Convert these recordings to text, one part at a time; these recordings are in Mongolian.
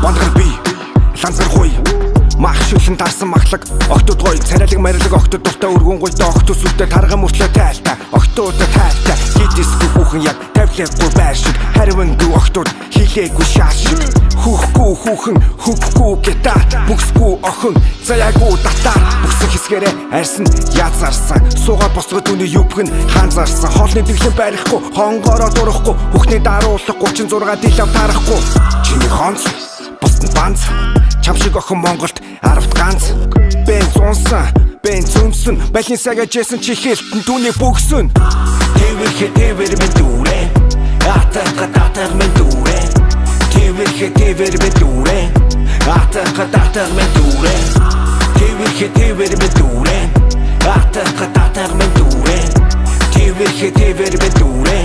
Бандгар би ланзар хуй мах шүлэн тарсан махлаг октод гой царайлаг марилаг октод дуртай өргөн гойтой октод сүлдээ тарган мөртлөө тайлтай октодтой тайлтай хидисгүй хүүхэн яг тавлахгүй байр шиг харивангүй октод хийлээгүй шааш шиг хүүхгүй хүүхэн хүүхгүй гита бүксгүй охин заяагүй татар бүксэн хэсгэрээ арьсан язарсан суугаад босгод үний юбгэн ханзарсан хоолны дэглэн барихгүй хонгороо дурахгүй хүүхний даруулах 36 дилав тарахгүй чиний хонц бусд банц чам шиг охин Монголд 10 ганц бенз унсан бенз өмсөн балин сага жэсэн чи хэлтэн түүний бүгсэн тэвэр мен дүүрэ атар мен дүүрэ тэвэр мен дүүрэ атар мен дүүрэ тэвэр мен дүүрэ атар мен дүүрэ тэвэр мен дүүрэ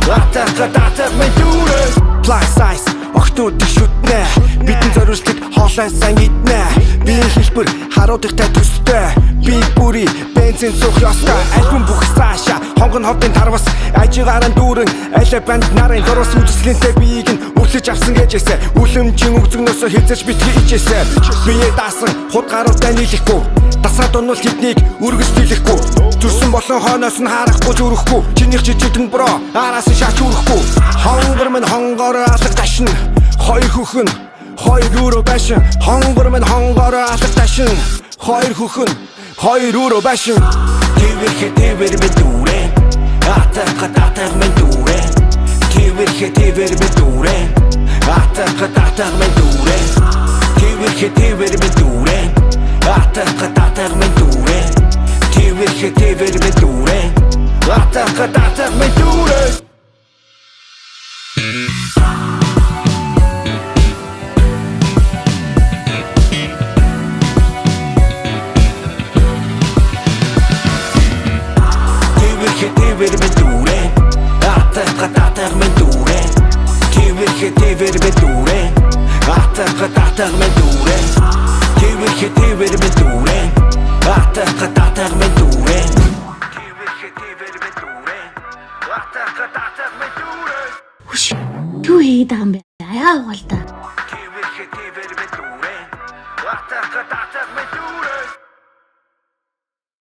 атар мен дүүрэ plus size октодыг шүтнэ бидэн зориултыг хоолой сан иднэ биеийн хэлбэр харуудагтай төстэй би бүрий бензин суух ёстой альбом бүх цаашаа хонгон ховдын тарвас ажигаран дүүрэн аль банд нарын дөрөс үзэсгэлэнтэй биеийг нь үлээж авсан гэжээсэ үлэмжийн өгзөгнөөсөө хязгаарч битгий ичээсэ бие даасан худ гаруудаа нийлэхгүй дасаад онол хитнийг үргэлж дийлэхгүй зүрсэн болон хойноос нь харахгүй зүрэхгүй чинийх жижигэн бро араас нь шаач үрэхгүй хонгор минь хонгор алга дашин хоёр хүүхэн хоёр өрөө байшин хонгор минь хонгор алга дашин хоёр хүүхэн хоёр өрөө байшин тэвэр мен дүүрэ атар мен дүүрэ тэвэр мен дүүрэ атар мен дүүрэ тэвэр мен дүүрэ атар мен дүүрэ тэвэр мен дүүрэ атар мен дүүрэ Тэвэр мен дүүрэ атар мен дүүрэ тэвэр мен дүүрэ атар мен дүүрэ тэвэр мен дүүрэ атар мен дүүрэ Юу хийгээд байгаа юм бэ? Яа угаал та.